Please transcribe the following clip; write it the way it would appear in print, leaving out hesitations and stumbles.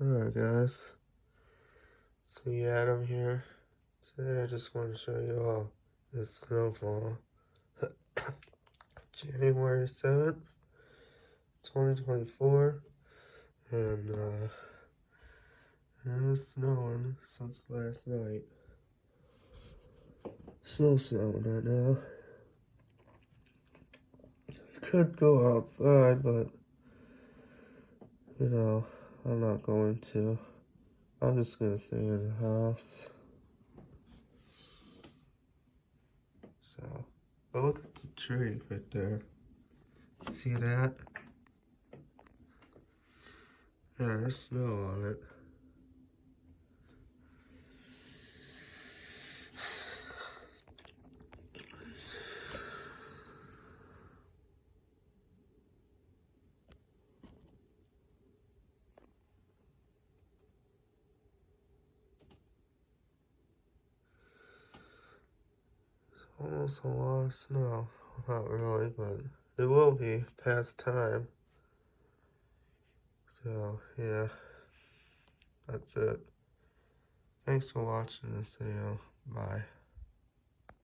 Alright guys, it's me Adam here. Today I just want to show you all this snowfall. January 7th, 2024, and it is snowing since last night. Still snowing right now. You could go outside, but I'm not going to. I'm just gonna stay in the house. So, but look at the tree right there. See that? Yeah, there's snow on it. It's almost a lot of snow. Not really, but it will be past time. So, yeah, that's it. Thanks for watching this video. Bye.